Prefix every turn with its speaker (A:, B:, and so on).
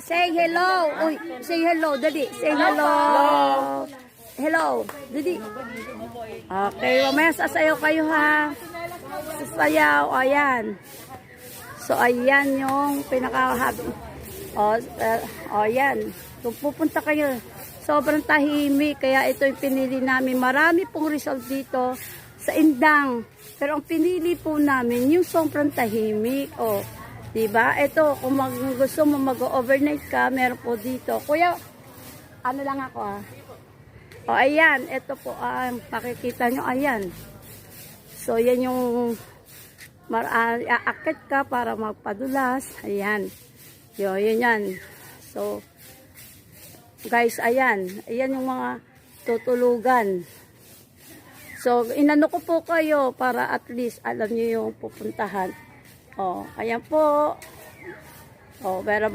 A: Say hello. Uy, say hello, dali. Say hello. Hello, dali. Okay, mamaya sasayaw kayo ha. Sasayaw, ayan. So, ayan yung pinaka-happy. Ayan. Kung pupunta kayo, sobrang tahimik. Kaya ito yung pinili namin. Marami pong result dito sa Indang. Pero ang pinili po namin, yung sobrang tahimik. Diba? Ito, kung gusto mo mag-overnight ka, meron po dito. Kuya, ano lang ako ayan. Ito po, makikita nyo, ayan. So, yan yung aakit ka para magpadulas. Ayan. Yun yan. So, guys, ayan. Ayan yung mga tutulugan. So, inano ko po kayo para at least alam nyo yung pupuntahan. Ayan po. Bara